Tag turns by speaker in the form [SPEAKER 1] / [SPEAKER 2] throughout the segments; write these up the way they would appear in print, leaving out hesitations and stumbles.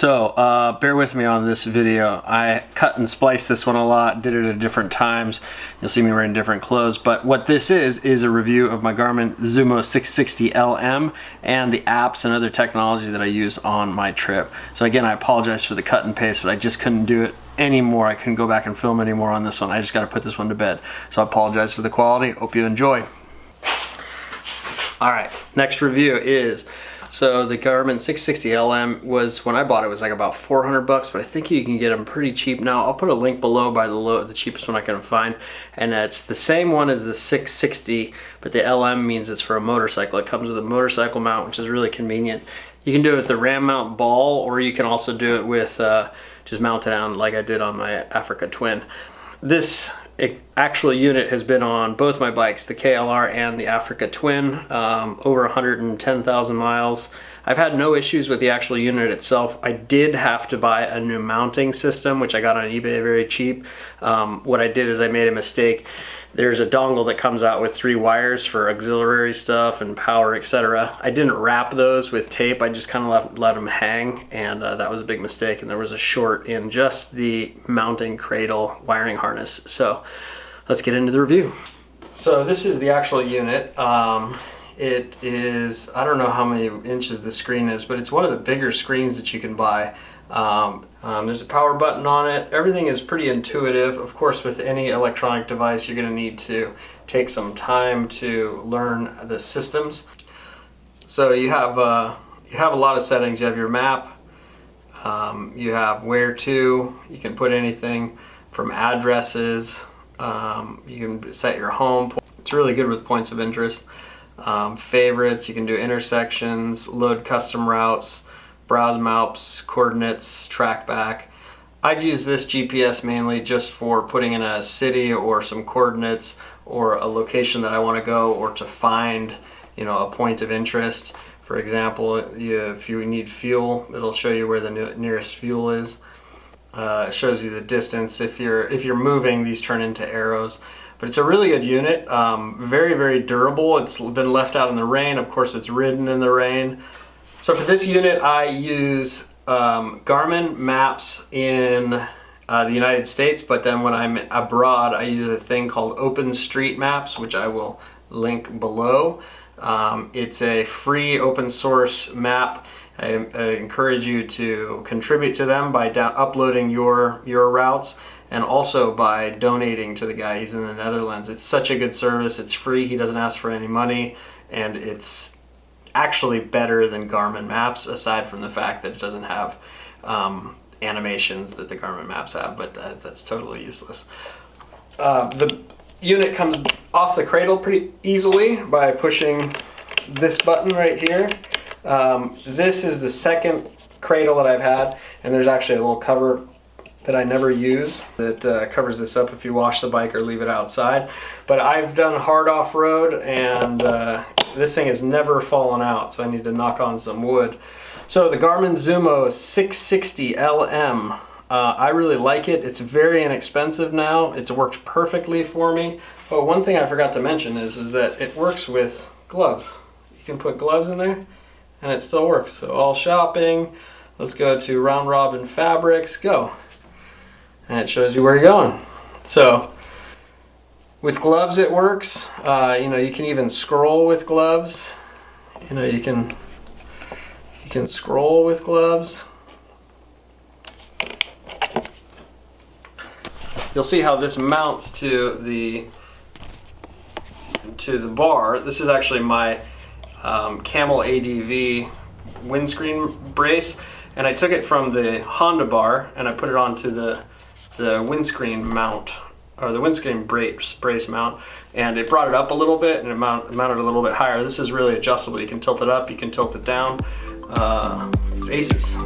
[SPEAKER 1] So bear with me on this video. I cut and spliced this one a lot, did it at different times. You'll see me wearing different clothes, but what this is a review of my Garmin Zumo 660LM and the apps and other technology that I use on my trip. So again, I apologize for the cut and paste, but I just couldn't do it anymore. I couldn't go back and film anymore on this one. I just got to put this one to bed. So I apologize for the quality. Hope you enjoy. All right, next review is, so the Garmin 660LM was, when I bought it, was like about 400 bucks, but I think you can get them pretty cheap now. I'll put a link below by the cheapest one I can find, and it's the same one as the 660, but the LM means it's for a motorcycle. It comes with a motorcycle mount, which is really convenient. You can do it with the ram mount ball, or you can also do it with just mount it down like I did on my Africa Twin. This actual unit has been on both my bikes, the KLR and the Africa Twin, over 110,000 miles. I've had no issues with the actual unit itself. I did have to buy a new mounting system, which I got on eBay very cheap. What I did is I made a mistake. There's a dongle that comes out with 3 wires for auxiliary stuff and power, etc. I didn't wrap those with tape. I just kind of let them hang, and that was a big mistake. And there was a short in just the mounting cradle wiring harness. So let's get into the review. So this is the actual unit. It is, I don't know how many inches the screen is, but it's one of the bigger screens that you can buy. There's a power button on it. Everything is pretty intuitive. Of course, with any electronic device, you're going to need to take some time to learn the systems. So you have a lot of settings. You have your map. You have where to. You can put anything from addresses. You can set your home. It's really good with points of interest. Favorites. You can do intersections, load custom routes, browse maps, coordinates, track back. I'd use this GPS mainly just for putting in a city or some coordinates or a location that I want to go, or to find, you know, a point of interest. For example, if you need fuel, it'll show you where the nearest fuel is. It shows you the distance. If you're moving, these turn into arrows. But it's a really good unit. Very, very durable. It's been left out in the rain. Of course, it's ridden in the rain. So for this unit, I use Garmin maps in the United States, but then when I'm abroad, I use a thing called OpenStreetMaps, which I will link below. It's a free open source map. I encourage you to contribute to them by uploading your routes, and also by donating to the guy. He's in the Netherlands. It's such a good service. It's free. He doesn't ask for any money, and it's actually better than Garmin Maps, aside from the fact that it doesn't have animations that the Garmin Maps have, but that's totally useless. The unit comes off the cradle pretty easily by pushing this button right here. This is the second cradle that I've had, and there's actually a little cover that I never use that covers this up if you wash the bike or leave it outside. But I've done hard off-road, and this thing has never fallen out, so I need to knock on some wood. So the Garmin Zumo 660LM, I really like it. It's very inexpensive now. It's worked perfectly for me. But one thing I forgot to mention is that it works with gloves. You can put gloves in there and it still works. So all shopping, let's go to Round Robin Fabrics, go. And it shows you where you're going. So with gloves it works. You know, you can even scroll with gloves. You know, you can scroll with gloves. You'll see how this mounts to the bar. This is actually my CamelADV windscreen brace, and I took it from the Honda bar and I put it onto the windscreen mount, or the windscreen brace mount, and it brought it up a little bit, and it mounted a little bit higher. This is really adjustable. You can tilt it up, you can tilt it down. It's aces.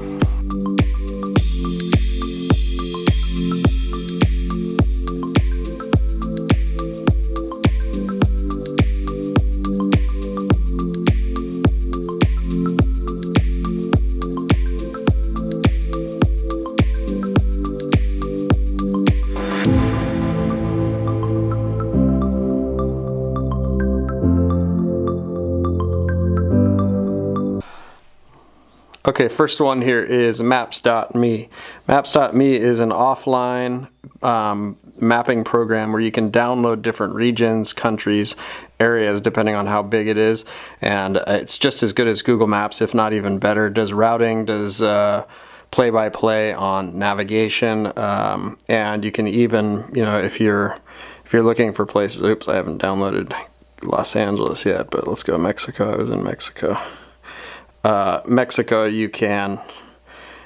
[SPEAKER 1] Okay, first one here is Maps.me. Maps.me is an offline mapping program where you can download different regions, countries, areas, depending on how big it is. And it's just as good as Google Maps, if not even better. It does routing, does play-by-play on navigation, and you can even, you know, if you're looking for places. Oops, I haven't downloaded Los Angeles yet, but let's go Mexico. I was in Mexico. Mexico, you can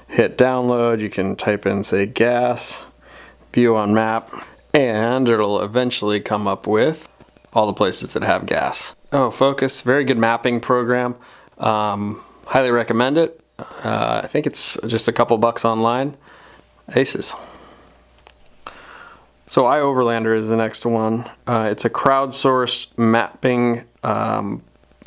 [SPEAKER 1] hit download, you can type in, say, gas, view on map, and it'll eventually come up with all the places that have gas. Oh, focus, very good mapping program. Highly recommend it. I think it's just a couple bucks online. Aces. So IOverlander is the next one. It's a crowdsourced mapping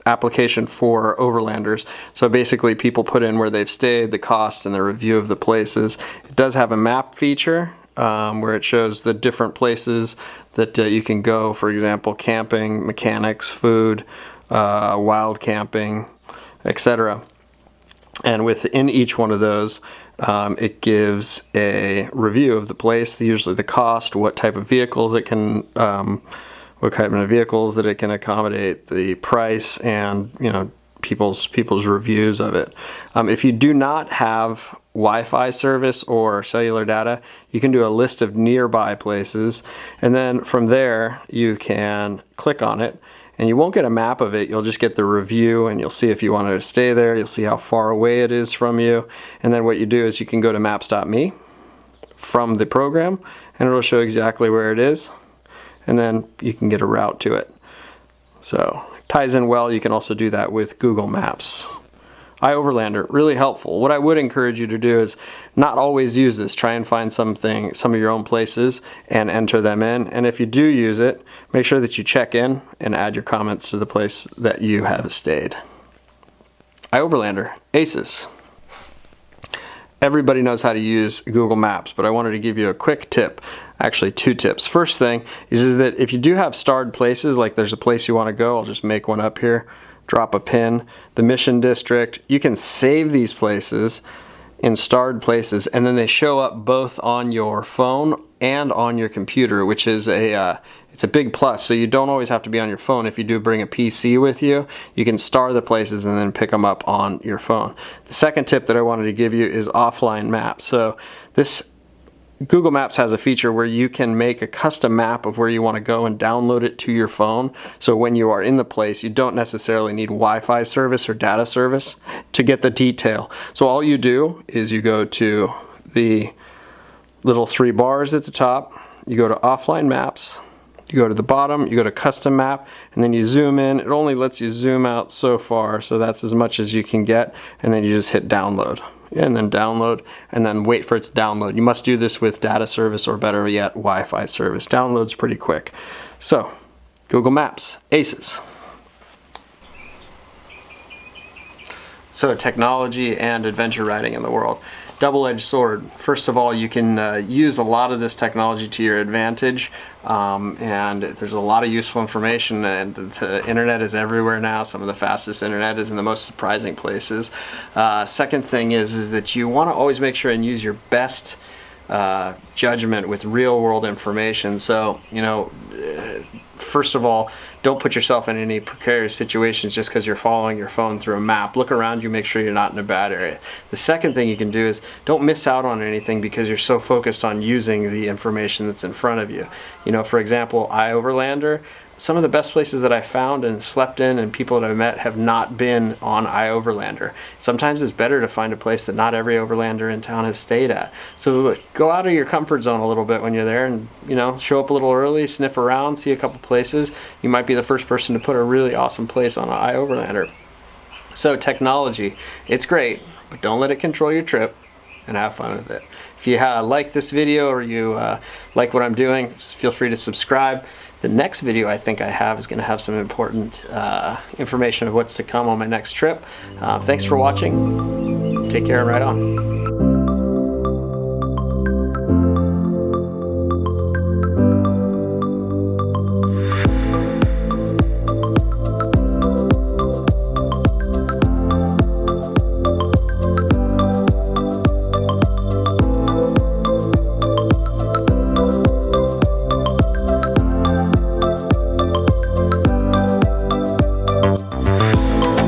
[SPEAKER 1] application for overlanders. So basically people put in where they've stayed, the costs, and the review of the places. It does have a map feature where it shows the different places that you can go. For example, camping, mechanics, food, wild camping, etc. And within each one of those, it gives a review of the place, usually the cost, what type of vehicles it can what kind of vehicles that it can accommodate, the price, and, you know, people's reviews of it. If you do not have Wi-Fi service or cellular data, you can do a list of nearby places, and then from there you can click on it, and you won't get a map of it. You'll just get the review, and you'll see if you wanted to stay there. You'll see how far away it is from you, and then what you do is you can go to Maps.me from the program, and it'll show exactly where it is, and then you can get a route to it. So it ties in well. You can also do that with Google Maps. IOverlander, really helpful. What I would encourage you to do is not always use this. Try and find some of your own places and enter them in. And if you do use it, make sure that you check in and add your comments to the place that you have stayed. IOverlander, aces. Everybody knows how to use Google Maps, but I wanted to give you a quick tip. Actually, two tips. First thing is that if you do have starred places, like there's a place you want to go, I'll just make one up here, drop a pin, the Mission District, you can save these places in starred places, and then they show up both on your phone and on your computer, which is it's a big plus. So you don't always have to be on your phone. If you do bring a PC with you, you can star the places and then pick them up on your phone. The second tip that I wanted to give you is offline maps. So this Google Maps has a feature where you can make a custom map of where you want to go and download it to your phone. So when you are in the place, you don't necessarily need Wi-Fi service or data service to get the detail. So all you do is you go to the little three bars at the top, you go to offline maps, you go to the bottom, you go to custom map, and then you zoom in. It only lets you zoom out so far, so that's as much as you can get, and then you just hit download. And then download, and then wait for it to download. You must do this with data service, or better yet, Wi-Fi service. Downloads pretty quick. So, Google Maps, aces. So, technology and adventure riding in the world. Double-edged sword. First of all, you can use a lot of this technology to your advantage, and there's a lot of useful information, and the internet is everywhere now. Some of the fastest internet is in the most surprising places. Second thing is that you want to always make sure and use your best judgment with real-world information. So, you know, first of all, don't put yourself in any precarious situations just because you're following your phone through a map. Look around you, make sure you're not in a bad area. The second thing you can do is don't miss out on anything because you're so focused on using the information that's in front of you. You know, for example, IOverlander, some of the best places that I found and slept in and people that I've met have not been on IOverlander. Sometimes it's better to find a place that not every overlander in town has stayed at. So go out of your comfort zone a little bit when you're there, and, you know, show up a little early, sniff around, see a couple places. You might be the first person to put a really awesome place on an IOverlander. So technology, it's great, but don't let it control your trip, and have fun with it. If you like this video, or you like what I'm doing, feel free to subscribe. The next video I think I have is going to have some important information of what's to come on my next trip. Thanks for watching. Take care and ride on.